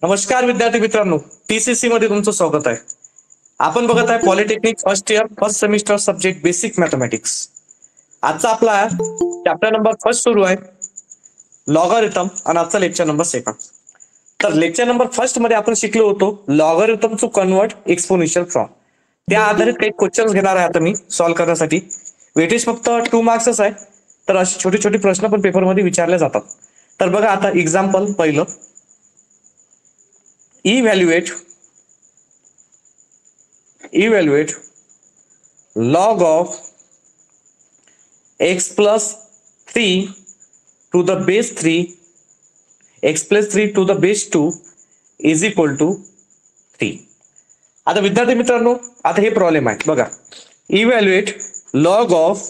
नमस्कार विद्यार्थी मित्रांनो, टीसीसी मध्ये तुमचं स्वागत आहे. आपण बघत आहे polytechnic first year first semester subject basic mathematics. आजचा आपला चॅप्टर नंबर फर्स्ट सुरू आहे लॉगरिथम आणि आजचा लेक्चर नंबर सेकंड. तर लेक्चर नंबर फर्स्ट मध्ये आपण शिकलो होतो logarithm to convert exponential form. त्या आधारित काही क्वेश्चन्स घेणार आहे आता मी सॉल्व्ह करण्यासाठी. वेटेज फक्त 2 मार्क्सच आहे, तर असे छोटे छोटे प्रश्न पण पेपरमध्ये विचारले जातात. तर बघा आता एक्झाम्पल पहिलं, evaluate log of x plus 3 to the base 3 x plus 3 to the base 2 is equal to 3. आता विद्यार्थी मित्रांनो, आता हे प्रॉब्लेम आहे बघा. Evaluate log of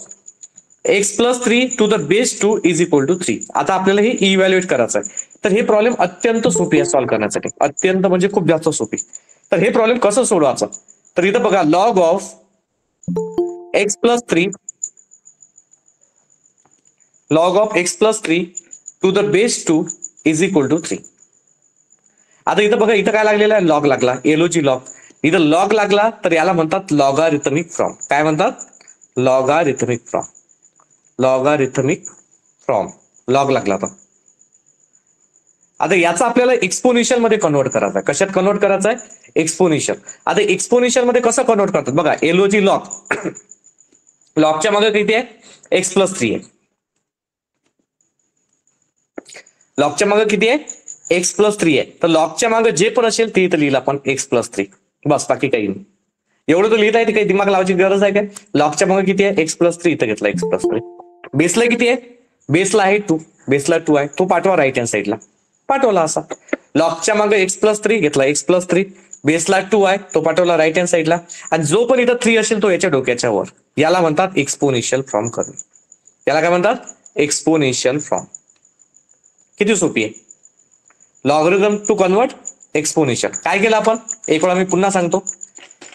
x plus 3 to the base 2 is equal to 3. आता आपल्याला हे इव्हॅल्युएट करायचं आहे. तर हे प्रॉब्लेम अत्यंत सोपी आहे सॉल्व्ह करण्यासाठी, अत्यंत म्हणजे खूप जास्त सोपी. तर हे प्रॉब्लेम कसं सोडवायचं, तर इथं बघा log of x plus 3 to the base 2 is equal to 3. आता इथं बघा, इथं काय लागलेलं आहे, लॉग लागला, एलओजी लॉग. इथं लॉग लागला तर याला म्हणतात लॉगारिथमिक फ्रॉम. काय म्हणतात? लॉगारिथमिक फ्रॉम. लॉगारिथमिक फ्रॉम लॉग लागला. आता याचा आपल्याला एक्सपोनेन्शियल मध्ये कन्वर्ट करायचं आहे. कशात कन्वर्ट करायचं आहे? एक्सपोनेन्शियल. आता एक्सपोनेन्शियल मध्ये कसं कन्वर्ट करतात बघा, एलओजी लॉग. लॉगच्या मागे किती आहे? एक्स प्लस 3 आहे. लॉगच्या मागे किती आहे? एक्स प्लस 3 आहे. तर लॉगच्या मागे जे पण असेल ते इथं लिहिलं आपण एक्स प्लस 3. बस, बाकी काही नाही. एवढं तो लिहित आहे, काही दिमाग लावायची गरज आहे काय? लॉगच्या मागे किती आहे? एक्स प्लस 3 इथं घेतला एक्स प्लस 3. बेसला किती आहे? बेसला आहे 2. बेसला 2 आहे, तो पाठवा राईट हँड साईडला. पाठवला असा. लॉगच्या मागे एक्स प्लस 3 घेतला एक्स प्लस 3. बेसला 2 आहे, तो पाठवला राईट हँड साईडला. आणि जो पण इथं 3 असेल तो याच्या डोक्याच्या वर. याला म्हणतात एक्सपोनेन्शियल फ्रॉम करणे. याला काय म्हणतात? Exponential form. किती सोपी आहे. Logarithm to convert exponential. काय केलं आपण एक वेळा मी पुन्हा सांगतो.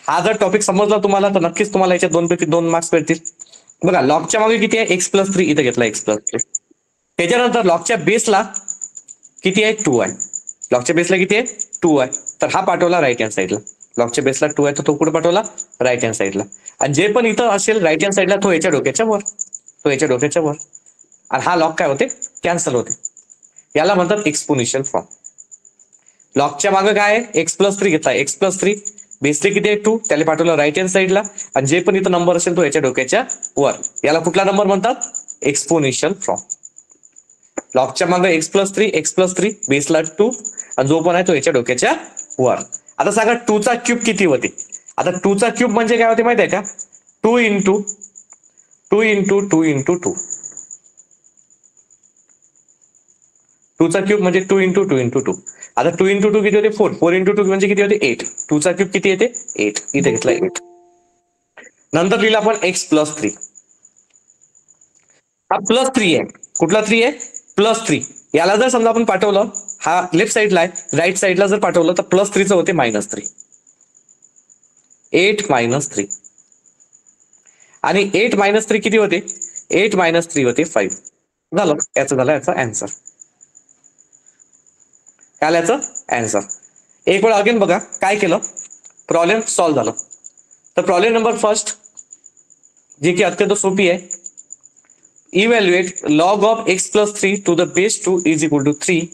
हा जर टॉपिक समजला तुम्हाला तर नक्कीच तुम्हाला याच्यात 2 पैकी 2 मार्क्स भेटतील. बघा, लॉगच्या मागे किती आहे? एक्स प्लस 3 इथं घेतला एक्स प्लस 3. त्याच्यानंतर लॉगच्या बेसला किती आहे? 2 आहे. लॉगच्या बेसला किती आहे? 2 आहे. तर हा पाठवला राईट हँड साईडला. लॉगच्या बेसला 2 आहे तर तो कुठे पाठवला? राईट हँड साईडला. आणि जे पण इथं असेल राईट हँड साईडला तो याच्या डोक्याच्या वर. तो याच्या डोक्याच्या वर. आणि हा लॉग काय होते? कॅन्सल होते. याला म्हणतात एक्सपोनेन्शियल फ्रॉम. लॉगच्या मागे काय आहे? एक्स प्लस 3 घेतला एक्स प्लस 3. बेसले किती आहे? 2. त्याला पाठवलं राईट हँड साईडला. आणि जे पण इथं नंबर असेल तो याच्या डोक्याच्या वर. याला कुठला नंबर म्हणतात? Exponential from. लॉगच्या मागे एक्स प्लस 3 बेसला 2 आणि जो पण आहे तो याच्या डोक्याच्या वर. आता सांगा 2 चा क्यूब किती होते? आता 2 चा क्यूब म्हणजे काय होते माहिती आहे का? 2 इंटू 2 इंटू 2 इंटू 2. 2 चा क्यूब म्हणजे 2 इंटू 2 इंटू 2. आता 2 इंटू 2 किती होते? 4. 4 इंटू 2 म्हणजे किती होते? 8. 2 चा क्यूब किती येते? 8. इथे घेतला 8. नंतर लिहिला आपण एक्स प्लस 3. हा प्लस 3 आहे. कुठला 3 आहे? प्लस 3. याला जर समजा आपण पाठवलं, हा लेफ्ट साईडला आहे, राईट साईडला जर पाठवलं तर प्लस 3 होते मायनस 3. 8 मायनस 3. आणि 8 मायनस 3 किती होते? 8 मायनस 3 होते 5. झालं, याचं झालं याचा आन्सर. काय याचं आन्सर. एक वेळा अगेन बघा काय केलं, प्रॉब्लेम सॉल्व्ह झालं. तर प्रॉब्लेम नंबर फर्स्ट, जी की अत्यंत सोपी आहे. Evaluate log of x plus 3 to the base 2 is equal to 3.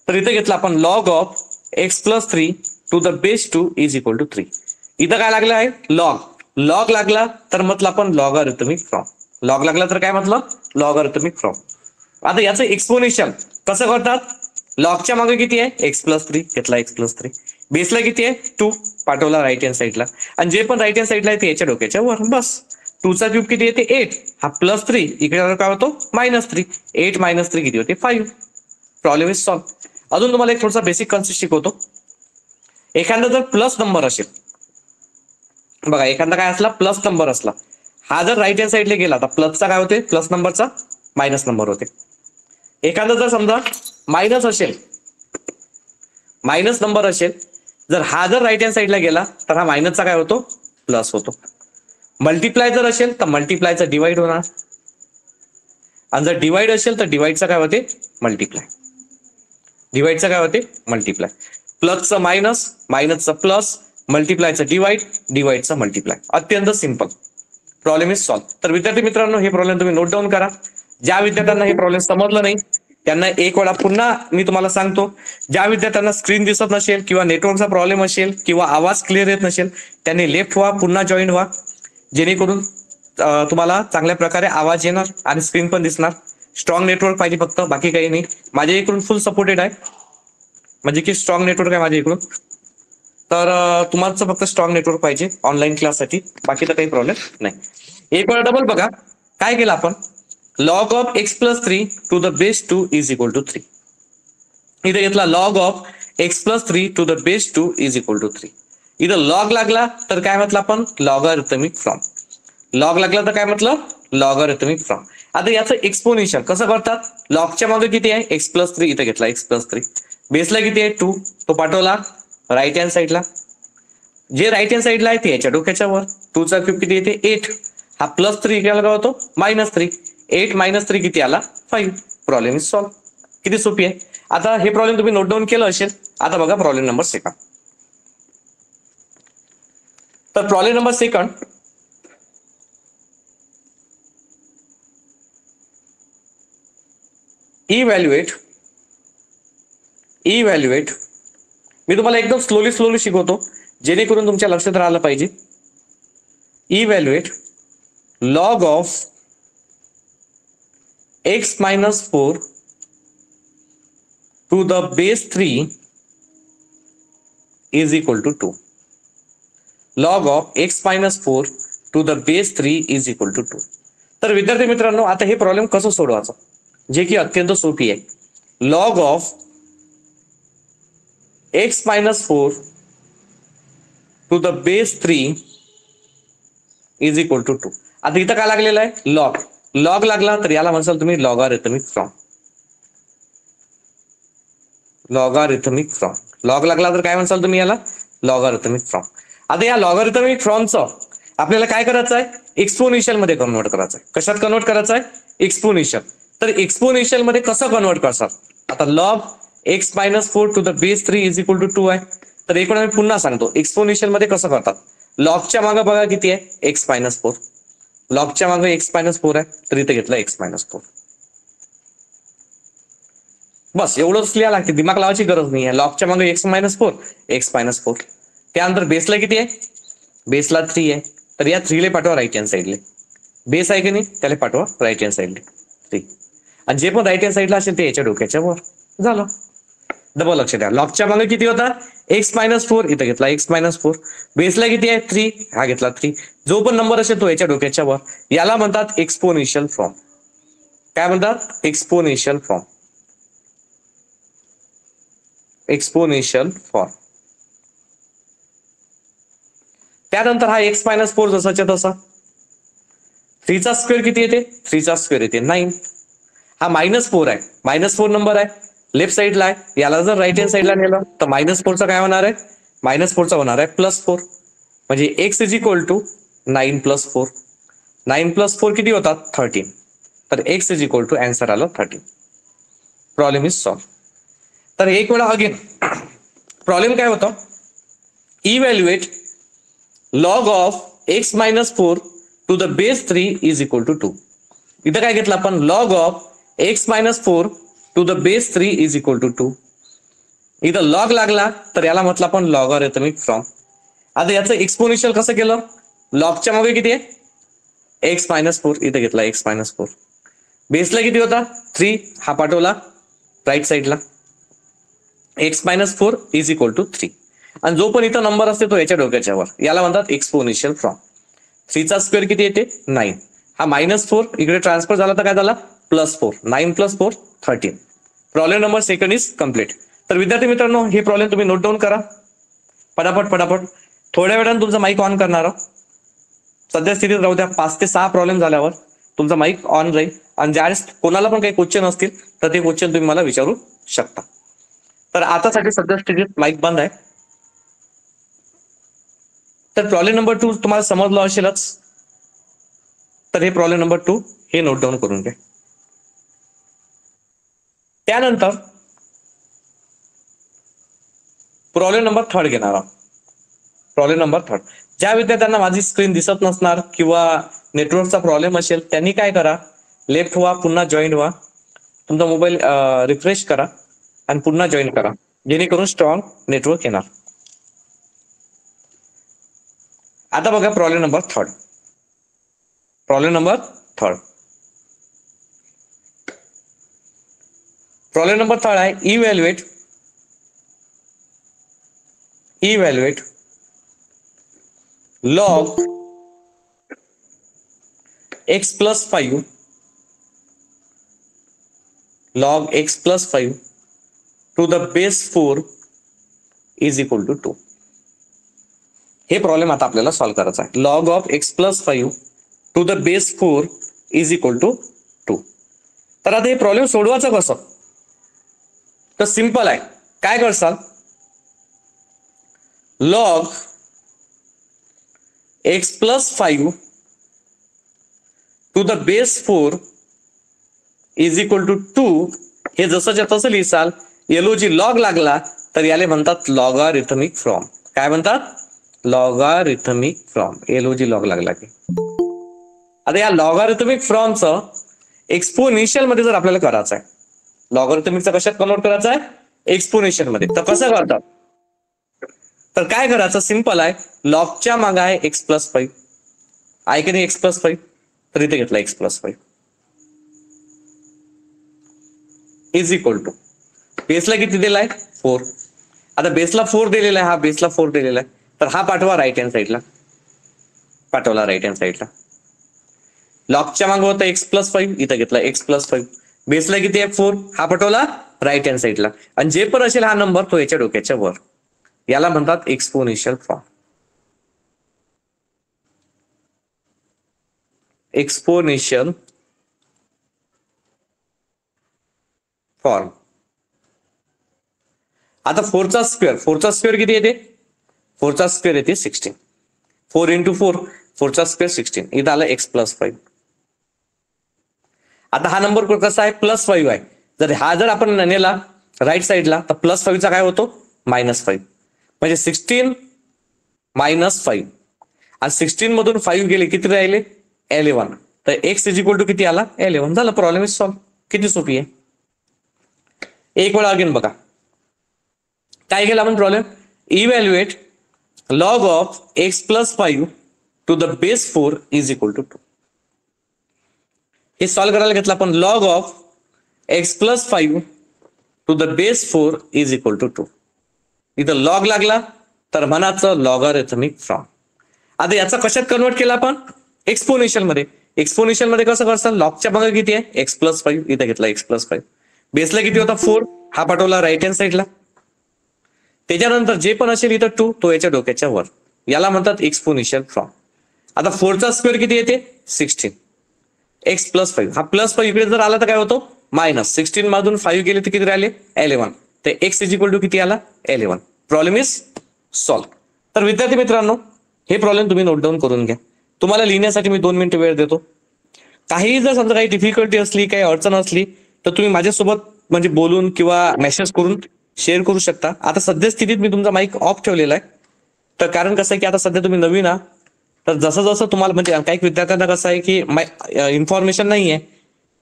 तर इथे घेतलं आपण log of x plus 3 to the base 2 is equal to 3. इथं काय लागलं आहे? लॉग. लॉग लागला तर म्हटलं आपण लॉगारिथमिक फ्रॉम. लॉग लागला तर काय म्हटलं? लॉगारिथमिक फ्रॉम. आता याचं एक्सपोनेन्शियल कसं करतात? लॉगच्या मागे किती आहे? एक्स प्लस 3 घेतला एक्स प्लस 3. बेसला किती आहे? 2. पाठवला राईट हँड साईडला. आणि जे पण राईट हँड साईडला आहे ते याच्या डोक्याच्या वर. बस. 2 चा क्यूब किती येते? 8. हा प्लस 3 इकडे काय होतो? मायनस 3. 8 मायनस 3 किती होते? 5. Problem is solve. अजून तुम्हाला एक थोडासा बेसिक कन्सेप्ट शिकवतो. एखादा जर प्लस नंबर असेल, बघा एखादा काय असला? प्लस नंबर असला. हा जर राईट हँड साईडला गेला तर प्लसचा काय होते? प्लस नंबरचा मायनस नंबर होते. एखादा जर समजा मायनस असेल, मायनस नंबर असेल, जर हा जर राईट हँड साईडला गेला तर हा मायनसचा काय होतो? प्लस होतो. मल्टिप्लाय जर असेल तर मल्टिप्लायचा डिवाइड होणार. आणि जर डिवाइड असेल तर डिवाइडचा काय होते? मल्टिप्लाय. डिवाइडचं काय होते मल्टिप्लाय, प्लसचं मायनस, मायनसचं प्लस, मल्टिप्लायचं डिवाइड, डिवाइडचं मल्टिप्लाय. अत्यंत सिंपल. Problem is solve. तर विद्यार्थी मित्रांनो हे प्रॉब्लेम तुम्ही नोट डाऊन करा. ज्या विद्यार्थ्यांना हे प्रॉब्लेम समजलं नाही त्यांना एक वेळा पुन्हा मी तुम्हाला सांगतो. ज्या विद्यार्थ्यांना स्क्रीन दिसत नसेल किंवा नेटवर्कचा प्रॉब्लेम असेल किंवा आवाज क्लिअर येत नसेल त्यांनी लेफ्ट व्हा, पुन्हा जॉईन व्हा, जेणेकरून तुम्हाला चांगल्या प्रकारे आवाज येणार आणि स्क्रीन पण दिसणार. स्ट्रॉंग नेटवर्क पाहिजे फक्त, बाकी काही नाही. माझ्या इकडून फुल सपोर्टेड आहे, म्हणजे की स्ट्रॉंग नेटवर्क आहे माझ्या इकडून. तर तुम्हाला फक्त स्ट्रॉंग नेटवर्क पाहिजे ऑनलाईन क्लाससाठी, बाकी तर काही प्रॉब्लेम नाही. एक वेळा डबल बघा काय केलं आपण. Log of x plus 3 to the base 2 is equal to 3. इथे घेतला log of x plus 3 to the base 2 is equal to 3. इथं लॉग लागला तर काय म्हटलं आपण लॉगॅरिथमिक फ्रॉम. लॉग लागला तर काय म्हटलं लॉगॅरिथमिक फ्रॉम. आता याचं एक्सपोनेन्शियल कसं करतात. लॉगच्या मागे किती आहे एक्स प्लस 3, इथं घेतला एक्स प्लस 3. बेसला किती आहे 2, तो पाठवला राईट हँड साईडला. जे राईट हँड साईडला आहे ते याच्या डोक्याच्या वर. 2चा क्यूब किती येते 8. हा प्लस 3 केला काय होतो -3. 8 - 3 किती आला 5. Problem is solve. किती सोपी आहे. आता हे प्रॉब्लेम तुम्ही नोट डाऊन केलं असेल. आता बघा प्रॉब्लेम नंबर सेकंड. तर प्रॉब्लेम नंबर सेकंड, इव्हॅल्युएट मी तुम्हाला एकदम स्लोली शिकवतो जेणेकरून तुमच्या लक्षात राहिलं पाहिजे. Evaluate log of x minus 4 to the base 3 is equal to 2. Log of x minus 4 to the base 3 is equal to 2. तर विद्यार्थी मित्रांनो आता हे प्रॉब्लेम कसं सोडवायचं, जे की अत्यंत सोपी आहे. Log of x minus 4 to the base 3 is equal to 2. आता इथं काय लागलेलं आहे लॉग. लॉग लागला तर याला म्हणसाल तुम्ही logarithmic form. Logarithmic from. Log लागला तर काय म्हणसाल तुम्ही याला लॉगॅरिथमिक फ्रॉम. आता या लॉगॅरिथमिक फ्रॉमचं आपल्याला काय करायचं आहे एक्सपोनेन्शियल मध्ये कन्वर्ट करायचं आहे. कशात कन्वर्ट करायचं आहे एक्सपोनेन्शियल. तर एक्सपोनेन्शियल मध्ये कसं कन्वर्ट करसाल. आता log x minus 4 to the base 3 is equal to 2 आहे. तर एक वेळा मी पुन्हा सांगतो एक्सपोनेन्शियल मध्ये कसं करतात. लॉगच्या मागे बघा किती आहे x मायनस 4. लॉगच्या मागे x मायनस 4 आहे तर इथे घेतला x मायनस 4. बस एवढंच लिहा लागते, दिमाग लावायची गरज नाही आहे. लॉगच्या मागे x मायनस 4 x मायनस 4. त्यानंतर बेसला किती आहे बेसला 3 आहे तर या 3 ला पाठवा राईट हँड साईडले. बेस आहे की नाही त्याला पाठवा राईट हँड साईडले 3. आणि जे पण राईट हँड साईडला असेल ते याच्या डोक्याच्या वर झालं. डबल लक्ष द्या. लॉगच्या मागे किती होता x मायनस 4, इथं घेतला x मायनस 4. बेसला किती आहे 3, हा घेतला 3. जो पण नंबर असेल तो याच्या डोक्याच्या वर. याला म्हणतात एक्सपोनेन्शियल फॉर्म. काय म्हणतात एक्सपोनेन्शियल फॉर्म. Exponential form. त्यानंतर हा x मायनस 4 जसाच्या तसा. 3 चा स्क्वेअर किती येते 3 चा स्क्वेअर येते 9. हा -4 आहे. -4 नंबर आहे लेफ्ट साईडला आहे. याला जर राईट हँड साईडला नेलं तर -4 चा काय होणार आहे -4 चा होणार आहे +4. म्हणजे x इज इक्वल टू 9 + 4. 9 + 4 किती होतात 13. तर x is equal to answer आलं 13. Problem is solve. तर एक वेळा अगेन प्रॉब्लेम काय होतं evaluate log of x minus 4 to the base 3 is equal to 2. इथं काय घेतलं आपण log of x minus 4 to the base 3 is equal to 2. इथं लॉग लागला तर याला म्हटलं आपण लॉगॅरिथमिक फ्रॉम. आता याचं एक्सपोनेन्शियल कसं केलं. लॉगच्या मागे किती आहे x मायनस 4, इथं घेतला x मायनस 4. बेसला किती होता 3, हा पाठवला राईट साईडला. x minus 4 is equal to 3. आणि जो पण इथं नंबर असते तो याच्या डोक्याच्या वर. याला म्हणतात एक्सपोनेन्शियल फ्रॉम. 3 चा स्क्वेअर किती येते 9. हा -4 इकडे ट्रान्सफर झाला तर काय झाला +4. 9 + 4 13. Problem number second is complete. तर विद्यार्थी मित्रांनो हे प्रॉब्लेम तुम्ही नोट डाऊन करा पटापट. थोड्या वेळाने तुमचा माईक ऑन करणार. सध्या स्थितीत राहू द्या. 5 ते 6 प्रॉब्लेम झाल्यावर तुमचा माईक ऑन राहील. आणि ज्यावेळेस कोणाला पण काही क्वेश्चन असतील तर ते क्वेश्चन तुम्ही मला विचारू शकता. तर आतासाठी सध्या स्थितीत माईक बंद आहे. तर प्रॉब्लेम नंबर 2 तुम्हाला समजलं असेलच. तर हे प्रॉब्लेम नंबर 2 हे नोट डाऊन करून घ्या. त्यानंतर प्रॉब्लेम नंबर 3 घेणार आहोत. Problem number 3. ज्या विद्यार्थ्यांना माझी स्क्रीन दिसत नसणार किंवा नेटवर्कचा प्रॉब्लेम असेल त्यांनी काय करा, लेफ्ट व्हा, पुन्हा जॉईन व्हा, तुमचा मोबाईल रिफ्रेश करा आणि पुन्हा जॉईन करा, जेणेकरून स्ट्रॉंग नेटवर्क येणार. आता बघा problem number 3. Problem number 3. Problem number 3 आहे evaluate log x plus 5 to the base 4 is equal to 2. हे प्रॉब्लेम आता आपल्याला सॉल्व्ह करायचा आहे. log of x plus 5 to the base 4 is equal to 2. तर आता हे प्रॉब्लेम सोडवायचं कसं, तर सिंपल आहे. काय करसाल, log x plus 5 to the base 4 is equal to 2 हे जसंच्या तसं लिहिसाल. LOG लॉग लागला तर याले म्हणतात लॉगारिथमिक फॉर्म. काय म्हणतात, लॉगारिथमिक फॉर्म. LOG लॉग लागला की. आता या लॉगारिथमिक फॉर्मचं एक्सपोनेन्शियल मध्ये जर आपल्याला करायचं आहे, लॉगारिथमिकचा कशात कन्वर्ट करायचा आहे, एक्सपोनेन्शियल मध्ये, तर कसं करतात, तर काय करायचं, सिंपल आहे. लॉगच्या मागे आहे एक्स प्लस 5 आहे की नाही, एक्स प्लस 5, तर इथे घेतला X plus 5 is equal to बेसला किती दिलाय 4. आता बेसला 4 दिलेला आहे, हा बेसला 4 दिलेला आहे, तर हा पाठवा राईट हँड साईडला, पाठवला राईट हँड साईडला. लॉगच्या मागे होता एक्स प्लस 5, इथं घेतला एक्स प्लस 5. बेसला किती आहे 4, हा पाठवला राईट हँड साईडला. आणि जे पण असेल हा नंबर तो याच्या डोक्याच्या वर. याला म्हणतात एक्सपोनेन्शियल फॉर्म. Exponential form. आता 4चा स्क्वेअर किती येते, 4चा स्क्वेअर येते 16. 4 into 4, 4चा स्क्वेअर 16. इथं आला एक्स प्लस 5. आता हा नंबर कसा आहे, प्लस 5 आहे. जर हा जर आपण नेला राईट साईडला तर प्लस 5चा काय होतो, -5. म्हणजे 16 - 5 आणि 16 मधून 5 गेले किती राहिले, 11. तर एक्स इज इक्वल टू किती आला, 11. झालं, प्रॉब्लेम इज सॉल्व. किती सोपी आहे. एक वेळा अगेन बघा काय केलं आपण problem, evaluate log of x plus 5 to the base 4 is equal to 2. हे सॉल्व्ह करायला घेतलं आपण, log of x plus 5 to the base 4 is equal to 2. इथं लॉग लागला तर म्हणाचं लॉगारिथमिक फॉर्म. आता याचा कशात कन्वर्ट केला आपण, एक्सपोनेन्शियल मध्ये. एक्सपोनेन्शियल मध्ये कसं करतात, लॉगच्या मागे किती आहे एक्स प्लस 5, इथं घेतला एक्स प्लस 5. बेसला किती होता 4, हा पाठवला राईट हँड साईडला. त्याच्यानंतर जे पण असेल इथं 2 तो याच्या डोक्याच्या वर. याला म्हणतात एक्सपोनेन्शियल फॉर्म. आता 4चा स्क्वेअर किती येते 16. एक्स प्लस 5, हा प्लस 5 इकडे जर आला तर काय होतो -16 मधून 5 गेले तर किती राहिले 11. तर एक्स इज इक्वल टू किती आला 11. Problem is solve. तर विद्यार्थी मित्रांनो हे प्रॉब्लेम तुम्ही नोट डाऊन करून घ्या. तुम्हाला लिहिण्यासाठी मी 2 मिनिटं वेळ देतो. काही जर समजा काही डिफिकल्टी असली, काही अडचण असली तर तुम्ही माझ्यासोबत म्हणजे बोलून किंवा मेसेज करून शेअर करू शकता. आता सध्या स्थितीत मी तुमचा माईक ऑफ ठेवलेला आहे. तर कारण कसं आहे की आता सध्या तुम्ही नवीन आहात, तर जसं जसं तुम्हाला म्हणजे काही विद्यार्थ्यांना कसं आहे की इन्फॉर्मेशन नाही आहे,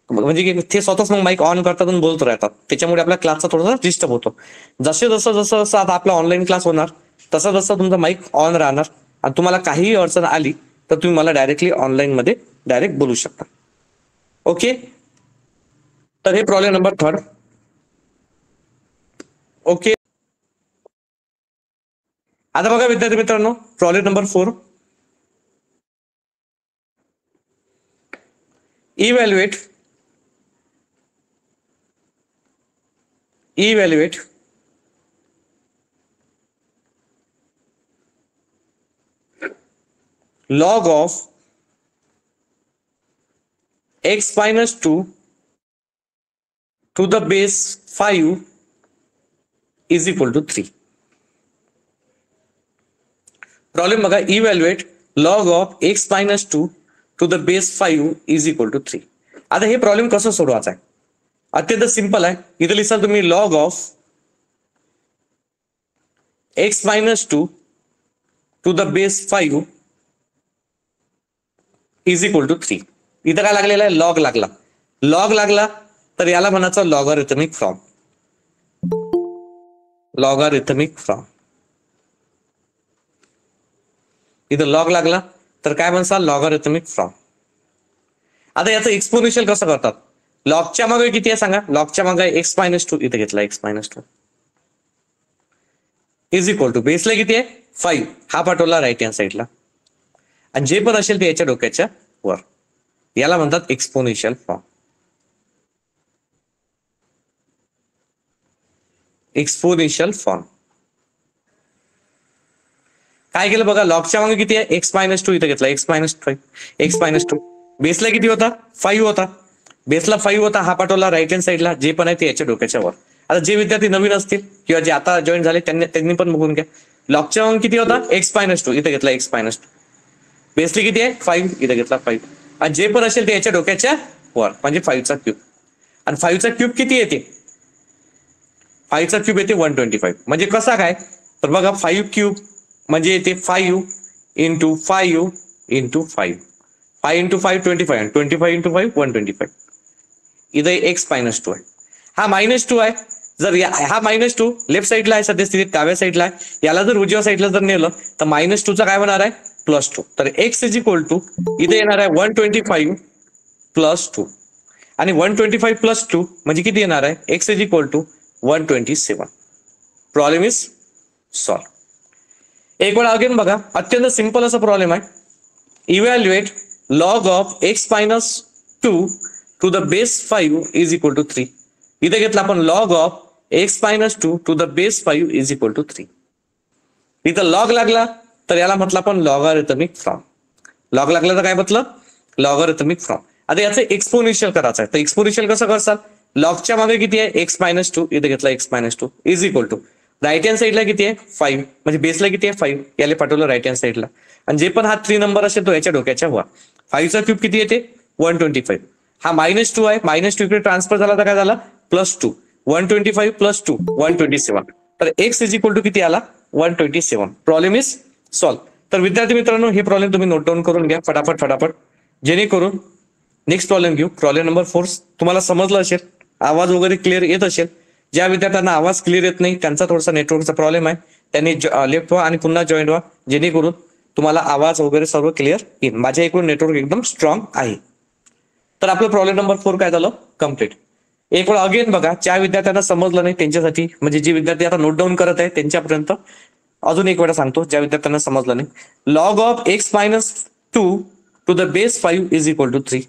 म्हणजे की ते स्वतःच मग माईक ऑन करतात आणि बोलत राहतात. त्याच्यामुळे आपल्या क्लासचा थोडासा डिस्टर्ब होतो. जसं आता आपला ऑनलाईन क्लास होणार तसं जसं तुमचा माईक ऑन राहणार आणि तुम्हाला काहीही अडचण आली तर तुम्ही मला डायरेक्टली ऑनलाईन मध्ये डायरेक्ट बोलू शकता. ओके, तर हे प्रॉब्लेम नंबर 3. ओके, आता बघा विद्यार्थी मित्रांनो problem number 4. Evaluate log of x minus 2 to the base 5 is equal to 3. Problem बघा, evaluate log of x minus 2 to the base 5 is equal to 3. आता हे प्रॉब्लेम कसं सोडवायचं आहे, अत्यंत सिंपल आहे. इथे लिहिसाल तुम्ही log of x minus two to the base 5 is equal to 3. इथं काय लागलेला आहे? लॉग लागला. लॉग लागला तर याला म्हणायचं लॉगॅरिथमिक फॉर्म. Logarithmic form. इथं लॉग लागला तर काय म्हणसा? Logarithmic form. आता याचं एक्सपोनेन्शियल कसं करतात? लॉगच्या मागे किती आहे सांगा? लॉगच्या मागे एक्स मायनस टू, इथे घेतला x minus two is equal to बेसला किती आहे? 5. हा पाठवला राईट हँड साईडला आणि जे पण असेल ते याच्या डोक्याच्या वर. याला म्हणतात एक्सपोनेन्शियल फॉर्म. Exponential form. काय केलं बघा? लॉगच्या मागे किती आहे? एक्स मायनस टू, इथे घेतला x minus 5. X minus two बेसला किती होता? 5 होता. बेसला 5 होता, हा पाठवला राईट हँड साईडला. जे पण आहे ते याच्या डोक्याच्या वर. आता जे विद्यार्थी नवीन असतील किंवा जे आता जॉईन झाले त्यांनी पण बघून घ्या. लॉगच्या मागे किती होता? एक्स मायनस टू, इथे घेतला एक्स मायनस टू. बेसली किती आहे? 5, इथे घेतला 5. आणि जे पण असेल ते याच्या डोक्याच्या वर म्हणजे 5चा क्यूब. आणि 5चा क्यूब किती येते? 5चा क्यूब येते 125. म्हणजे कसा काय? तर बघा 5 क्यूब म्हणजे येते 5 इंटू 5 इंटू 5. 5 इंटू 5 25 आणि 25 इंटू 5 125. इथे एक्स मायनस टू आहे. हा मायनस टू आहे. जर हा मायनस टू लेफ्ट साईडला आहे, सध्या स्थितीत डाव्या साईडला आहे. याला जर उजव्या साईडला जर नेलं तर मायनस टूचा काय होणार आहे? Plus two. तर एक्स इज इक्वल टू इथे येणार आहे 125 प्लस टू. आणि 125 प्लस टू म्हणजे किती येणार आहे? X is equal to 127. Problem is solve. एक वेळा अगेन बघा, अत्यंत सिंपल असा प्रॉब्लेम आहे. Evaluate log of x minus two to the base 5 is equal to 3. इथे घेतला आपण log of x minus two to the base 5 is equal to 3. इथं लॉग लागला तर याला म्हटलं आपण लॉगॅरिथमिक फॉर्म. लॉग लागला तर काय म्हटलं? Logarithmic form. आता याचं एक्सपोनेन्शियल करायचं आहे. तर एक्सपोनेन्शियल कसं करसाल? लॉगच्या मागे किती आहे? एक्स मायनस टू, इथे घेतला x minus two is equal to right hand साईडला किती आहे? 5. म्हणजे बेसला किती आहे? 5. याला पाठवलं राईट हँड साईडला. आणि जे पण हा 3 नंबर असेल तो याच्या डोक्याच्या वर. 5चा क्यूब किती येते? 125. हा मायनस टू आहे, मायनस टू इकडे ट्रान्सफर झाला तर काय झाला? Plus two. 125 plus two 127. तर एक्स इज इक्वल टू किती आला? 127. Problem is solve. तर विद्यार्थी मित्रांनो, हे प्रॉब्लेम तुम्ही नोट डाऊन करून घ्या फटाफट फटाफट, जेणेकरून नेक्स्ट प्रॉब्लेम घेऊ. प्रॉब्लेम नंबर 4 तुम्हाला समजलं असेल, आवाज वगैरे क्लिअर येत असेल. ज्या विद्यार्थ्यांना आवाज क्लिअर येत नाही त्यांचा थोडासा नेटवर्कचा प्रॉब्लेम आहे, त्यांनी लेफ्ट व्हा आणि पुन्हा जॉईन व्हा, जेणेकरून तुम्हाला आवाज वगैरे सर्व क्लिअर येईल. माझ्या इकडून नेटवर्क एकदम स्ट्रॉंग आहे. तर आपलं प्रॉब्लेम नंबर 4 काय झालं? कम्प्लीट. एक वेळ अगेन बघा, ज्या विद्यार्थ्यांना समजलं नाही त्यांच्यासाठी, म्हणजे जे विद्यार्थी आता नोट डाऊन करत आहे त्यांच्यापर्यंत अजून एक वेळा सांगतो, ज्या विद्यार्थ्यांना समजलं नाही. Log of x minus two to the base 5 is equal to 3.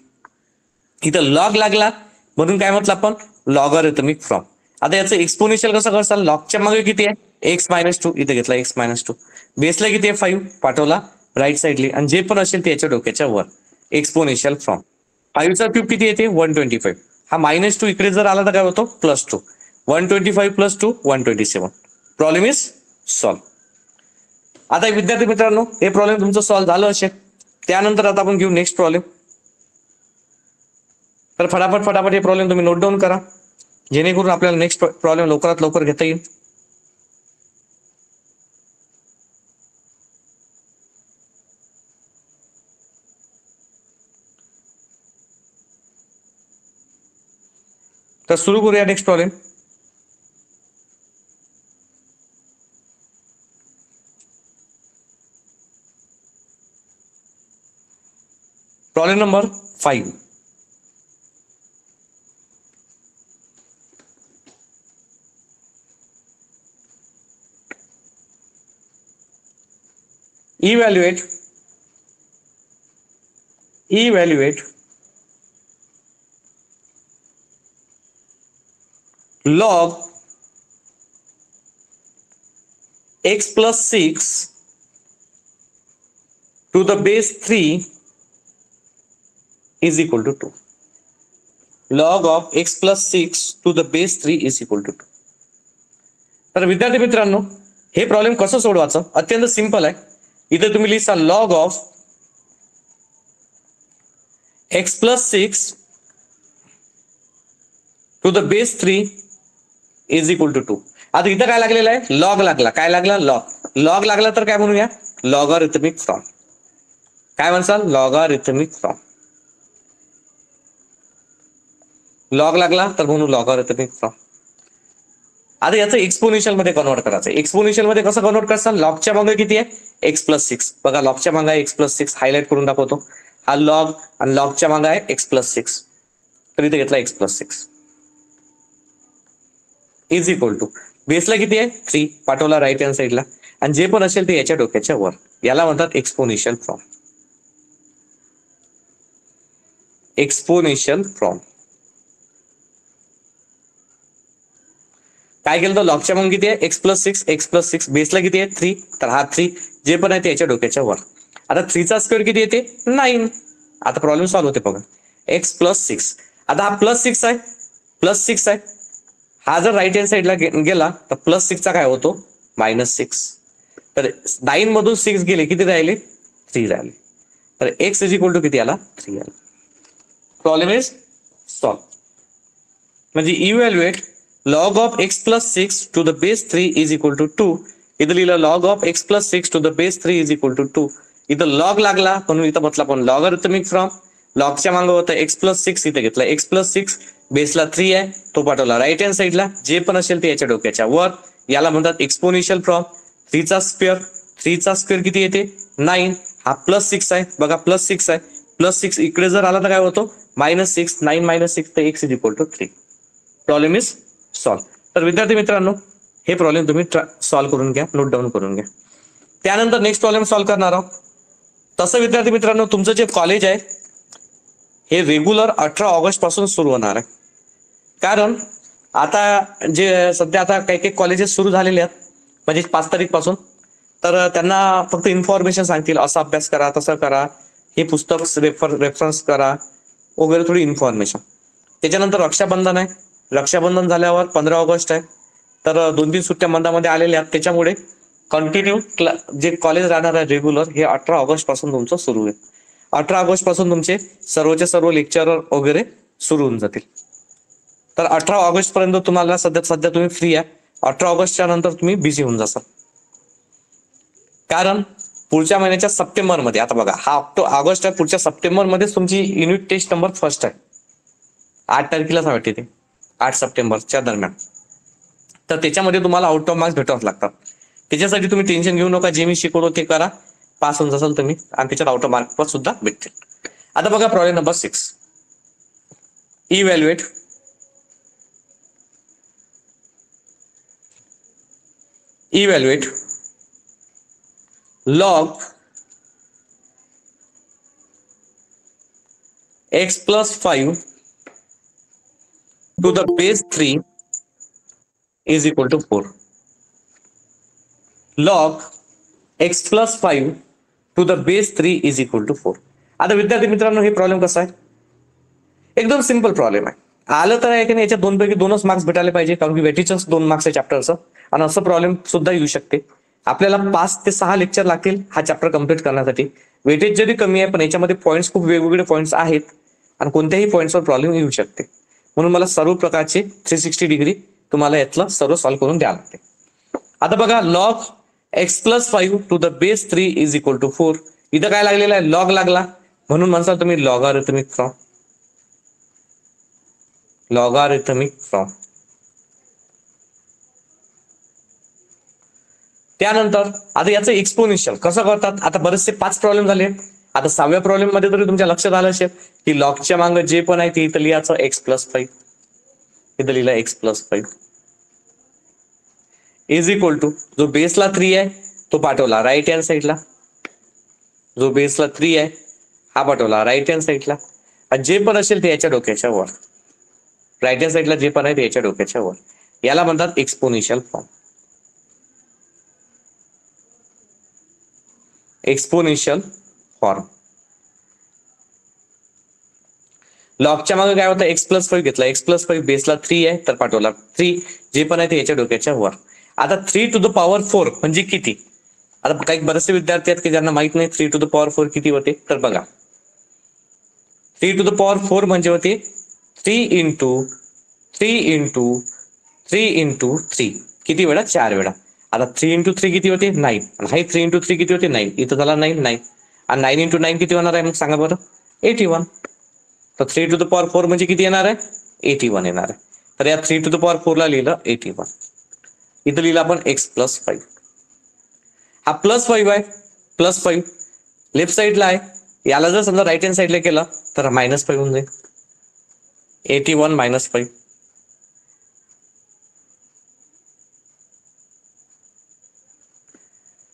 इथं लॉग लागला म्हणून काय म्हटलं आपण? Logarithmic form. आता याचं एक्सपोनेन्शियल कसं करसाल? लॉगच्या मागे किती आहे? एक्स मायनस टू, इथे घेतला एक्स मायनस टू. बेसला किती आहे? 5. पाठवला राईट साईडली आणि जे पण असेल ते याच्या डोक्याच्या वर. Exponential form. 5चा क्यूब किती येते? 125. हा मायनस टू इकडे जर आला तर काय होतो? Plus two. 125 plus two 127. Problem is solve. आता विद्यार्थी मित्रांनो, हे प्रॉब्लेम तुमचं सॉल्व झालं असेल. त्यानंतर आता आपण घेऊ नेक्स्ट प्रॉब्लेम. तर फटाफट फटाफट हे प्रॉब्लेम तुम्ही नोट डाऊन करा, जेणेकरून आपल्याला नेक्स्ट प्रॉब्लेम लवकरात लवकर घेता येईल. तर सुरू करूया next problem. Problem number 5. Evaluate log x plus 6 to the base 3 is equal to 2. Log of x plus 6 to the base 3 is equal to 2. तर विद्यार्थी मित्रांनो, हे प्रॉब्लेम कसं सोडवायचं? अत्यंत सिंपल आहे. इथे तुम्ही लिहिसा log of x plus 6 to the base 3 is equal to 2. आता इथं काय लागलेलं आहे, लॉग लागला. काय लागला, लॉग लागला तर काय म्हणूया, लॉगरिथमिक फ्रॉम. काय म्हणसाल, लॉगरिथमिक फ्रॉम. लॉग लागला तर म्हणून लॉगरिथमिक फ्रॉम. आता याचं एक्सपोनेन्शियल मध्ये कन्वर्ट करायचं. एक्सपोनेन्शियल मध्ये कसं कन्वर्ट करसाल, लॉगच्या मागे किती आहे, x+6. बघा लॉगच्या मागे आहे x+6, हायलाइट करून दाखवतो. हा लॉग आणि लॉगच्या मागे आहे x+6, तर इथे घेतला x+6 इज इक्वल टू बेसला किती आहे 3, पाठवला राईट हँड साईडला, आणि जे पण असेल ते याच्या डोक्याच्या वर. याला म्हणतात एक्सपोनेन्शियल फ्रॉम. Exponential from. काय केलं तर लॉगच्या मग किती आहे x+6, बेसला किती आहे 3, तर हा 3 जे पण आहे ते याच्या डोक्याच्या वर. आता 3चा स्क्वेअर किती येते 9. आता प्रॉब्लेम सॉल्व्ह होते बघा. x+6, आता हा +6 आहे, +6 आहे. हा जर राईट हँड साईडला गेला तर +6चा काय होतो -6. तर 9 मधून 6 गेले, किती राहिले 3 राहिले. तर x इज इक्वल टू किती आला 3 आला. Problem is solve. म्हणजे evaluate log of x+6 to the base 3 is equal to 2. इथं लिहिलं log of x+6 to the base 3 is equal to 2. इथं log लागला म्हणून इथं म्हटलं आपण लॉगरिथमिक फ्रॉम. लॉगच्या मागं होतं x+6, इथे घेतला x+6, बेसला 3 आहे, तो पाठवला राईट हँड साईडला. जे पण असेल ते याच्या डोक्याच्या वर. याला म्हणतात एक्सपोनेन्शियल फ्रॉम. 3चा स्क्वेअर किती येते 9. हा +6 आहे, बघा +6 आहे, +6 इकडे जर आला तर काय होतो -6. 9 - 6 तर x is equal to 3. Problem is solve. तर विद्यार्थी मित्रांनो, हे प्रॉब्लेम तुम्ही सॉल्व्ह करून घ्या, नोट डाऊन करून घ्या. त्यानंतर नेक्स्ट प्रॉब्लेम सॉल्व्ह करणार आहोत. तसं विद्यार्थी मित्रांनो, तुमचं जे कॉलेज आहे हे रेग्युलर 18 ऑगस्ट पासून सुरू होणार आहे. कारण आता जे सध्या आता काही काही कॉलेजेस सुरू झालेले आहेत, म्हणजे 5 तारीख पासून. तर त्यांना फक्त इन्फॉर्मेशन सांगतील, असा अभ्यास करा, तसं करा, हे पुस्तक रेफरन्स करा वगैरे, थोडी इन्फॉर्मेशन. त्याच्यानंतर रक्षाबंधन आहे. रक्षाबंधन झाल्यावर 15 ऑगस्ट आहे. तर 2-3 सुट्ट्या मंदामध्ये आलेल्या आहेत. त्याच्यामुळे कंटिन्यू जे कॉलेज राहणार आहे रेग्युलर, हे 18 ऑगस्ट पासून तुमचं सुरू आहे. 18 ऑगस्ट पासून तुमचे सर्वचे सर्व लेक्चर वगैरे सुरू होऊन जातील. तर 18 ऑगस्ट पर्यंत तुम्हाला सध्या तुम्ही फ्री आहे. 18 ऑगस्टच्या नंतर तुम्ही बिझी होऊन जासाल. कारण पुढच्या महिन्याच्या सप्टेंबरमध्ये, आता बघा हा ऑगस्ट आहे, पुढच्या सप्टेंबरमध्येच तुमची युनिट टेस्ट नंबर फर्स्ट आहे. 8 तारखेलाच वाटते ते, 8 सप्टेंबरच्या दरम्यान. तर त्याच्यामध्ये तुम्हाला आउट ऑफ मार्क्स भेटावंच लागतात. त्याच्यासाठी तुम्ही टेन्शन घेऊ नका, जे मी शिकवतो ते करा, पास होऊन जासाल तुम्ही, आणि त्याच्यात आउट ऑफ मार्क सुद्धा भेटतील. आता बघा problem number 6. Evaluate log x+5 to the base 3 is equal to 4. log x+5 to the base 3 is equal to 4. आता विद्यार्थी मित्रांनो, हे प्रॉब्लेम कसा आहे, एकदम सिंपल प्रॉब्लेम आहे. आलं तर आहे की नाही, याच्यात 2 पैकी 2च मार्क्स भेटायला पाहिजे, कारण की वेटेजच 2 मार्क्स आहे चॅप्टरचं. आणि असं प्रॉब्लेम सुद्धा येऊ शकते. आपल्याला 5 ते 6 लेक्चर लागतील हा चॅप्टर कम्प्लीट करण्यासाठी. वेटेज जरी कमी आहे, पण याच्यामध्ये पॉईंट्स खूप वेगवेगळे पॉईंट्स आहेत, आणि कोणत्याही पॉईंट्सवर प्रॉब्लेम येऊ शकते. म्हणून मला सर्व प्रकारचे 360 डिग्री तुम्हाला यातलं सर्व सॉल्व्ह करून द्यावं लागते. आता बघा, log x+5 to the base 3 is equal to 4. इथं काय लागलेलं आहे, लॉग लागला, म्हणून म्हणसाल तुम्ही लॉगरिथमिक फ्रॉम. त्यानंतर आता याचं एक्सपोनेन्शियल कसं करतात. आता बरेचसे 5 प्रॉब्लेम झाले. आता 6व्या प्रॉब्लेम मध्ये तरी तुमच्या लक्षात आलं असेल की लॉगच्या मागे जे पण आहे ते इथं लिहायचं x+5. इथं लिहिलं x+5 इज इक्वल टू, जो बेसला 3 आहे तो पाठवला राईट हँड साईडला. जो बेसला 3 आहे हा पाठवला राईट हँड साईडला, आणि जे पण असेल ते याच्या डोक्याच्या वर. राईट हँड साईडला जे पण आहे ते याच्या डोक्याच्या वर. याला म्हणतात एक्सपोनेन्शियल फॉर्म. Exponential form. लॉगच्या मागे काय होतं, x+5 घेतला, x+5 बेसला 3 आहे तर पाठवला 3, जे पण आहे ते याच्या डोक्याच्या वर. आता 3 टू द पॉवर 4 म्हणजे किती. आता काही बरेचसे विद्यार्थी आहेत की ज्यांना माहित नाही 3 टू द पॉवर 4 किती होते. तर बघा, 3 टू द पॉवर 4 म्हणजे होते 3 इंटू 3 इंटू 3 इंटू 3. किती वेळा? 4 वेळा. आता 3 इंटू 3 किती होते? 9. आणि हा 3 इंटू 3 किती होते? 9. इथं झाला 9 9. आणि 9 इंटू 9 किती होणार आहे मग सांगा बरं? 81. तर 3 टू द पॉवर 4 म्हणजे किती येणार आहे? 81 येणार आहे. तर या 3 टू द पॉवर 4 ला लिहिलं 81. इथं लिहिलं आपण x+5. हा +5 आहे. +5 लेफ्ट साईडला आहे. याला जर समजा राईट हँड साईडला केलं तर -5 होऊन जाईल. 81 - 5.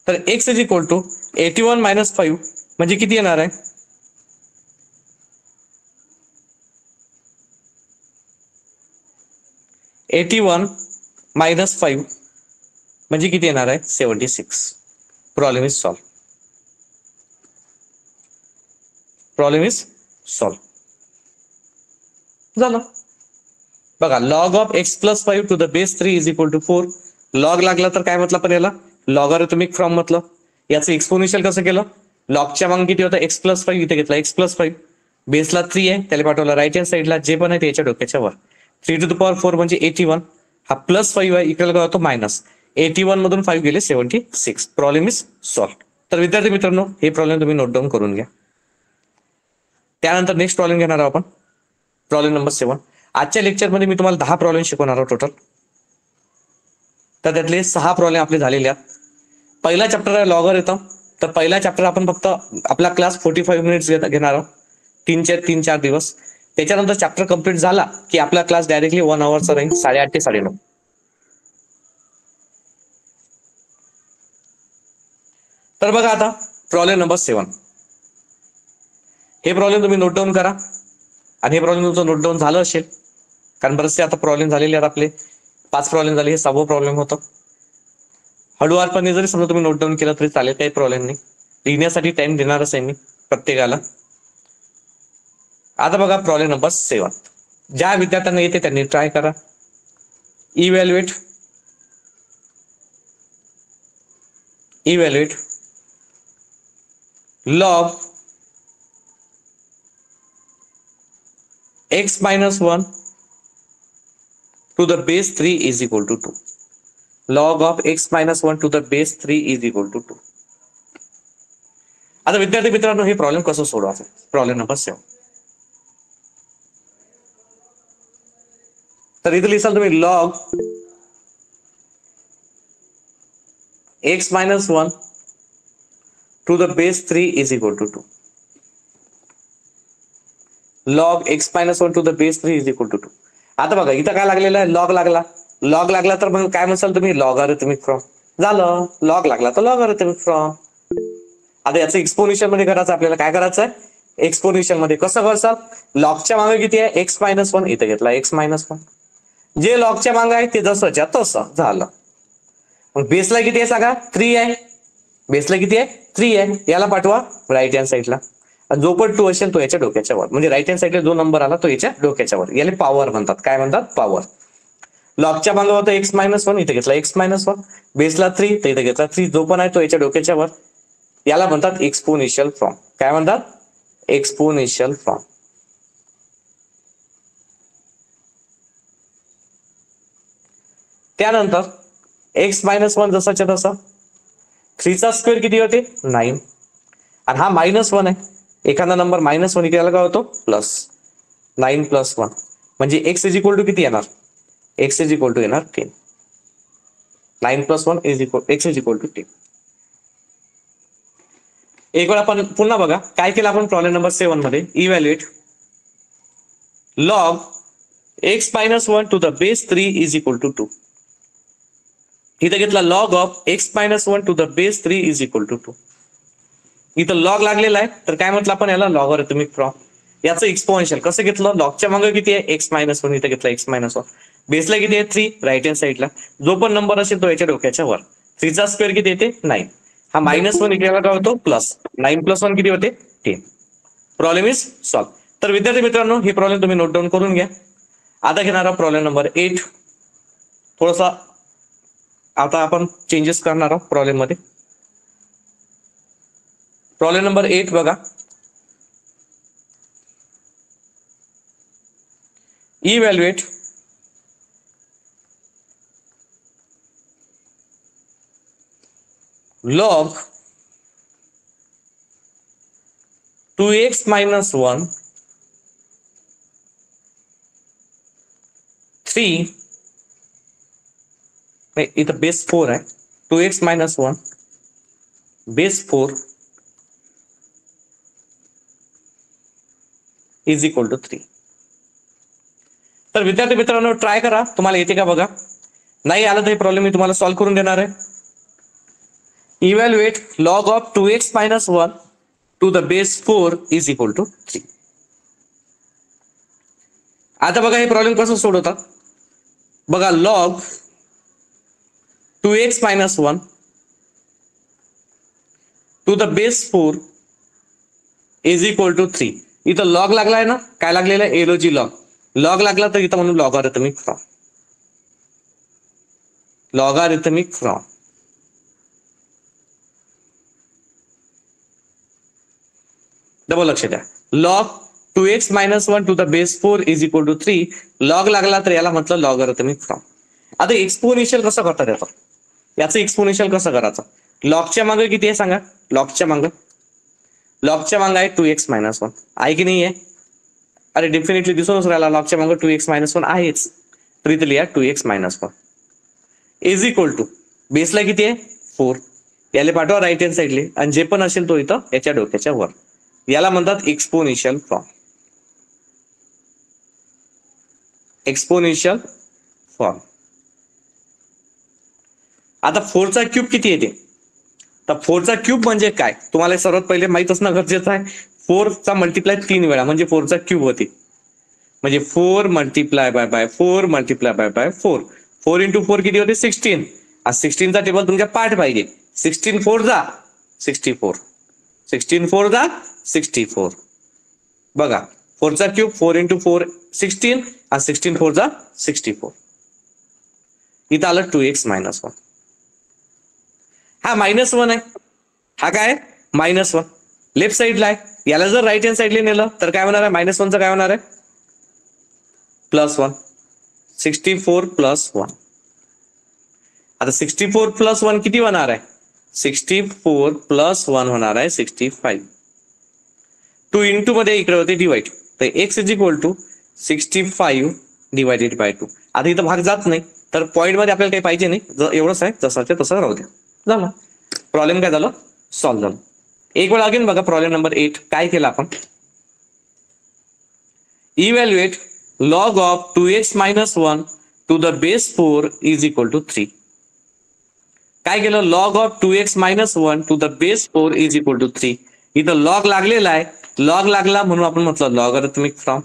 तर x इज इक्वल टू 81 - 5 म्हणजे किती येणार आहे? 81 - 5 म्हणजे किती येणार आहे? 76. Problem is solve. Problem is solve. झालं. बघा log of x+5 to the base 3 is equal to 4. Log लागला तर काय म्हटलं पण याला? लॉगॅरिथमिक फ्रॉम म्हटलं. याचं एक्सपोनेन्शियल कसं केलं? लॉगच्या मागे किती होतं? x+5 इथे घेतला x+5. बेसला 3 आहे त्याला पाठवला राईट हँड साईडला. जे पण आहे ते याच्या डोक्याच्या वर. 3 टू द पॉवर 4 म्हणजे 81. हा +5 आहे इकडे काय होतो? मायनस. 81 मधून 5 गेले 76. Problem is solve. तर विद्यार्थी मित्रांनो हे प्रॉब्लेम तुम्ही नोट डाऊन करून घ्या. त्यानंतर नेक्स्ट प्रॉब्लेम घेणार आहोत आपण. Problem number 7. आजच्या लेक्चरमध्ये मी तुम्हाला 10 प्रॉब्लेम शिकवणार आहोत टोटल. तर त्यातले 6 प्रॉब्लेम आपले झालेले आहेत. पहिला चॅप्टर आहे लॉगॅरिथम. तर पहिला चॅप्टर आपण फक्त आपला क्लास 45 मिनिट्स घेणार आहोत. 3-4 दिवस. त्याच्यानंतर चॅप्टर कम्प्लीट झाला की आपला क्लास डायरेक्टली 1 आवरचा राहील 8:30 ते 9:30. तर बघा आता प्रॉब्लेम नंबर 7. हे प्रॉब्लेम तुम्ही नोट डाऊन करा. आणि हे प्रॉब्लेम तुमचं नोट डाऊन झालं असेल कारण बरेचसे आता प्रॉब्लेम झालेले आहेत आपले. 5 प्रॉब्लेम झाले. हे 6वं प्रॉब्लेम होतं. हळूवारपणे जरी समजा तुम्ही नोट डाऊन केलं तरी चालेल, काही प्रॉब्लेम नाही. लिहिण्यासाठी टाइम देणारच आहे मी प्रत्येकाला. आता बघा प्रॉब्लेम नंबर 7. ज्या विद्यार्थ्यांना येते त्यांनी ट्राय करा. Evaluate log x-1 to the base 3 is equal to 2. Log of x-1 to the base 3 is equal to 2. आता विद्यार्थी मित्रांनो हे प्रॉब्लेम कसं सोडवायचं? Problem number 7. तर इथे लिहिसाल तुम्ही log x-1 to the base 3 is equal to 2. Log x-1 to the base 3 is equal to 2. आता बघा इथं काय लागलेलं आहे? लॉग लागला. लॉग लागला तर मग काय म्हणसाल तुम्ही? Logarithmic from. झालं. लॉग लागला तर लॉगॅरिथमिक फ्रॉम. आता याचं एक्सपोनेन्शियल मध्ये करायचं आपल्याला. काय करायचं आहे? एक्सपोनेन्शियल मध्ये कसं करसाल? लॉगच्या मागे किती आहे? x-1. इथे घेतला x-1. जे लॉगच्या मागे आहे ते जसंच्या तसं झालं. मग बेसला किती आहे सांगा? 3 आहे. बेसला किती आहे? 3 आहे. याला पाठवा राईट हँड साईडला. जो पण 2 असेल तो याच्या डोक्याच्या वर. म्हणजे राईट हँड साईडला जो नंबर आला तो याच्या डोक्याच्या वर. याला पॉवर म्हणतात. काय म्हणतात? पॉवर. लॉगच्या मागे होतं x-1. इथे घेतला x-1. बेसला 3 तर इथे घेतला 3. जो पण आहे तो याच्या डोक्याच्या वर. याला म्हणतात एक्सपोनेन्शियल फॉर्म. काय म्हणतात? Exponential form. त्यानंतर x-1 जसाच्या तसा. 3 चा स्क्वेअर किती होते? 9. आणि हा -1 आहे. एखादा नंबर -1 इकडे काय होतो? प्लस. 9 + 1 म्हणजे x इज इक्वल टू किती येणार? x इज इक्वल टू येणार 10. 9 + 1 is equal x is equal to 10. एक वेळ आपण पुन्हा बघा काय केलं आपण प्रॉब्लेम नंबर 7 मध्ये. Evaluate log x-1 to the base 3 is equal to 2. इथं घेतला log of x-1 to the base 3 is equal to 2. इथं लॉग लागलेला आहे तर काय म्हटलं आपण याला? Logarithmic from. याचं एक्सपोनेन्शियल कसं घेतलं? लॉगच्या मागे किती आहे? x-1. इथं घेतला x-1. बेसला किती आहे? 3 राईट हँड साईडला. जो पण नंबर असेल तो याच्या डोक्याच्या वर. 3 चा स्क्वेअर किती येते? 9. हा -1 इकडे काय होतो? प्लस. 9 + 1 किती होते? 10. Problem is solve. तर विद्यार्थी मित्रांनो ही प्रॉब्लेम तुम्ही नोट डाऊन करून घ्या. आता घेणार आहोत प्रॉब्लेम नंबर 8. थोडासा आता आपण चेंजेस करणार आहोत प्रॉब्लेम मध्ये. प्रॉब्लेम नंबर 8 बघा. इव्हॅल्युएट log 2x minus 1 3 नाही इथं बेस 4 आहे 2x minus 1 base 4 is equal to 3. तर विद्यार्थी मित्रांनो ट्राय करा, तुम्हाला येते का बघा. नाही आलं तर हे प्रॉब्लेम मी तुम्हाला सॉल्व्ह करून देणार आहे. Evaluate log of 2x minus 1 to the base 4 is equal to 3. आता बघा हे प्रॉब्लेम कसं सोडवतात. बघा log 2x minus 1 to the base 4 is equal to 3. इथं लॉग लागलाय ना, काय लागलेलं आहे एलओजी लॉग. लॉग लागला तर इथं म्हणून logarithmic form. Logarithmic form double लक्ष द्या. Log 2x minus 1 to the base 4 is equal to 3. Log लागला तर याला म्हटलं लॉगॅरिथमिक फ्रॉम. आता एक्सपोनेन्शियल कसं करतात याचं एक्सपोनेन्शियल कसं करायचं. लॉगच्या मागे किती आहे सांगा. लॉगच्या मागे आहे 2x minus 1 आहे की नाही आहे. अरे डेफिनेटली दिसूनच राहिला लॉगच्या मागे 2x minus 1 आहेच. तर इथे लिहा 2x minus 1 is equal to बेसला किती आहे 4. याला पाठवा राईट हँड साईडले आणि जे पण असेल तो इथं याच्या डोक्याच्या वर. याला म्हणतात एक्सपोनेन्शियल फ्रॉम. Exponential form. आता 4चा क्यूब किती येते. तर 4चा क्यूब म्हणजे काय तुम्हाला सर्वात पहिले माहित असणं गरजेचं आहे. 4चा मल्टिप्लाय 3 वेळा म्हणजे 4चा क्यूब होते. म्हणजे 4 multiply by 4 multiply by 4. 4 into 4 किती होते 16. 16चा टेबल तुमच्या पाठ पाहिजे. 16 4 जा 64. 16 4 जा 64. बघा 4चा क्यूब 4 इंटू 4 16 आणि 16 4 जा 64. इथं आलं 2x minus 1. हा -1 आहे. हा काय -1 लेफ्ट साईडला आहे. याला जर राईट हँड साईडला नेलं तर काय होणार आहे. -1चं काय होणार आहे +1. 64 + 1. आता 64 + 1 किती होणार आहे. 64 + 1 होणार आहे 65. 2 इंटू मध्ये इकडे होते डिवाइड. तर x is equal to 65 divided by 2. आता इथं भाग जात नाही तर पॉईंट मध्ये आपल्याला काही पाहिजे नाही. एवढंच आहे जसाच्या तसं राहू द्या. झालं प्रॉब्लेम काय झालं सॉल्व्ह झालं. एक वेळ अगेन बघा प्रॉब्लेम नंबर 8 काय केलं आपण. Evaluate log of 2x minus 1 to the base 4 is equal to 3. काय केलं log of 2x minus 1 to the base 4 is equal to 3. इथं लॉग लागलेला आहे. लॉग लागला म्हणून आपण म्हटलं लॉगॅरिथमिक फ्रॉम.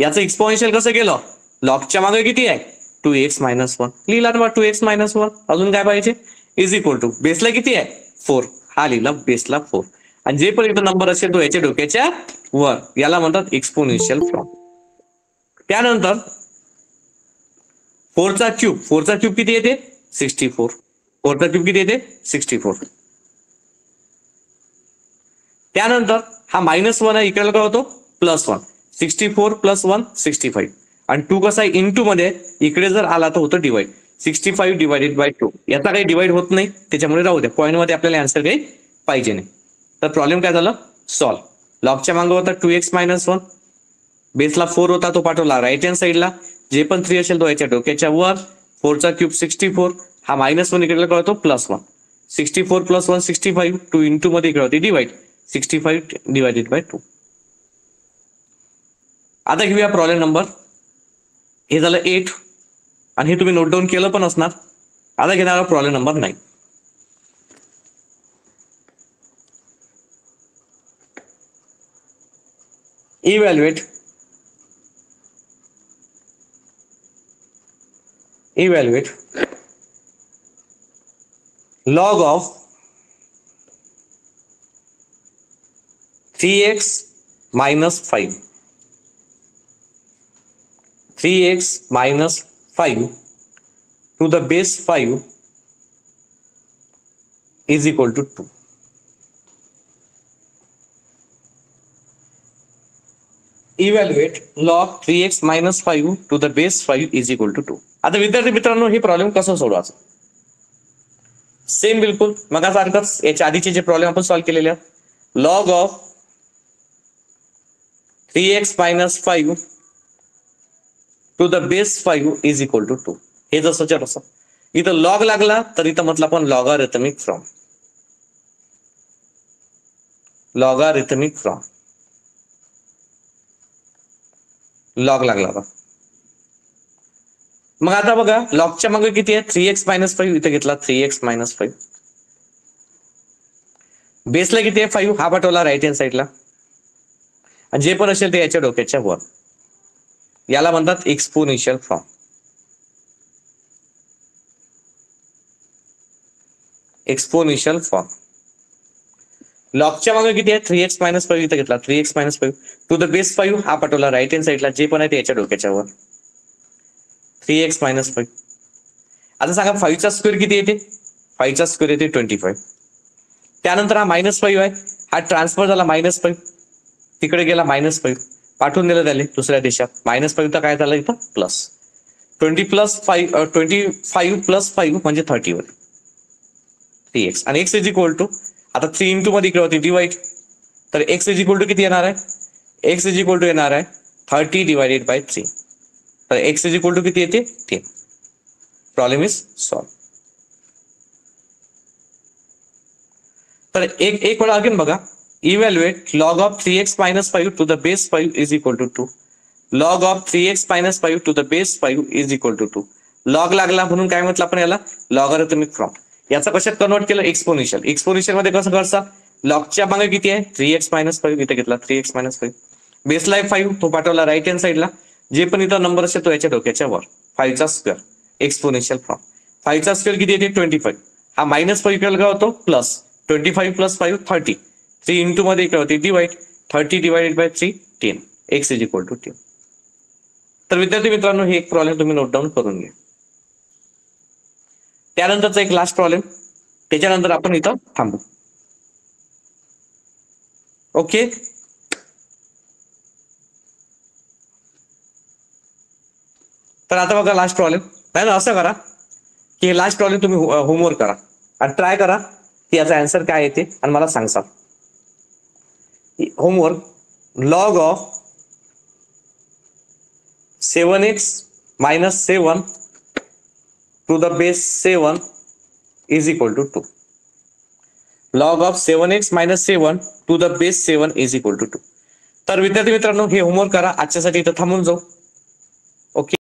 याचं एक्सपोनेन्शियल कसं केलं. लॉगच्या मागे किती आहे 2x minus 1 लिहिला ना 2x minus 1. अजून काय पाहिजे इज इक्वल टू बेसला किती आहे 4. हा लिहिला बेसला 4 आणि जे पण इथं नंबर असेल तो याच्या डोक्याच्या वर. याला म्हणतात एक्सपोनेन्शियल फ्रॉम. त्यानंतर 4चा क्यूब किती येते 64. 4चा क्यूब किती येते 64. त्यानंतर हा -1 आहे इकडे काय होतो +1. 64 + 1 65 आणि 2 कसा आहे इंटू मध्ये इकडे जर आला तर होतं डिवाइड. 65 divided by 2. याचा काही डिवाइड होत नाही त्याच्यामुळे राहू द्या. पॉईंट मध्ये आपल्याला आन्सर काही पाहिजे नाही. तर प्रॉब्लेम काय झालं सॉल्व्ह. लॉगच्या मागे होता 2x minus 1 बेसला 4 होता तो पाठवला राईट हँड साईडला. जे पण 3 असेल तो याच्या डोक्याच्या वर. 4चा क्यूब 64. हा -1 इकडे कळतो +1. 64 + 1 65. 2 इंटू मध्ये इकडे होती डिवाइड. 65 divided by 2. आता घेऊया प्रॉब्लेम नंबर हे झालं 8 आणि हे तुम्ही नोट डाऊन केलं पण असणार. आता घेणार problem number 9. Evaluate log of 3x minus 5 to the base 5 is equal to 2. Evaluate log 3x minus 5 to the base 5 is equal to 2. आता विद्यार्थी मित्रांनो हे प्रॉब्लेम कसं सोडवायचं. सेम बिलकुल मगासारखंच, याच्या आधीचे जे प्रॉब्लेम आपण सॉल्व्ह केलेले आहेत. Log of 3x - 5 to the base 5 is equal to 2. हे जसंच्या तसं. इथं लॉग लागला तर इथं म्हटलं आपण लॉगारिथमिक फ्रॉम. लॉगारिथमिक फ्रॉम लॉग लागला बघा. मग आता बघा लॉगच्या मागे किती आहे 3x - 5. इथे घेतला 3x - 5. बेसला किती आहे 5. हा पाठवला राईट हँड साईडला. आणि जे पण असेल ते याच्या डोक्याच्या वर. याला म्हणतात एक्सपोनेन्शियल फॉर्म. Exponential form. लॉगच्या मागे किती आहे 3x - 5. इथे घेतला 3x - 5 टू द बेस 5. हा पाठवला राईट हँड साईडला. जे पण आहे ते याच्या डोक्याच्या वर. 3x - 5. आता सांगा 5चा स्क्वेअर किती येते. 5चा स्क्वेअर येते 25. त्यानंतर हा -5 आहे. हा ट्रान्सफर झाला -5. तिकडे गेला -5. पाठवून दिलं त्याला दुसऱ्या देशात. -5 तर काय झालं इथं प्लस. 25 + 5 म्हणजे 30 वर 3x. आणि x इज इक्वल टू आता 3 इंटू मध्ये इकडे होती डिवाइड. तर x इज इक्वल टू किती येणार आहे. x इज इक्वल टू येणार आहे 30 डिवायडेड बाय 3. तर x इज इक्वल टू किती येते 3. Problem is solve. तर एक वेळा अगेन बघा. Evaluate log of 3x - 5 to the base 5 is equal to 2. Log of 3x - 5 to the base 5 is equal to 2. Log लागला म्हणून काय म्हटलं आपण याला लॉगॅरिथमिक फ्रॉम. याचा कशात कन्वर्ट केलं एक्सपोनेन्शियल. एक्सपोनेन्शियल मध्ये कसं करसा. लॉगच्या मागे किती आहे 3x - 5. इथे घेतला 3x - 5. बेसला आहे 5. तो पाठवला राईट हँड साईडला. जे पण इथं नंबर असेल तो याच्या डोक्याच्या वर. 5चा स्क्वेअर एक्सपोनेन्शियल फ्रॉम. 5चा स्क्वेअर किती येते 25. हा -5 इकडे काय होतो प्लस. 25 + 5 30. 3 इंटू मध्ये इकडे होती divide. 30 divided by 3 10. x is equal to 10. तर विद्यार्थी मित्रांनो हे एक प्रॉब्लेम तुम्ही नोट डाऊन करून घ्या. त्यानंतरचा एक लास्ट प्रॉब्लेम. त्याच्यानंतर आपण इथं थांबू. ओके. तर आता बघा लास्ट प्रॉब्लेम. नाही ना असं करा की हे लास्ट प्रॉब्लेम तुम्ही होमवर्क करा आणि ट्राय करा की याचा आन्सर काय येते आणि मला सांगसा. Homework. Log of 7x - 7 to the base 7 is equal to 2. Log of 7x - 7 to the base 7 is equal to 2. तर विद्यार्थी मित्रांनो हे होमवर्क करा. आजच्यासाठी इथं थांबून जाऊ. ओके.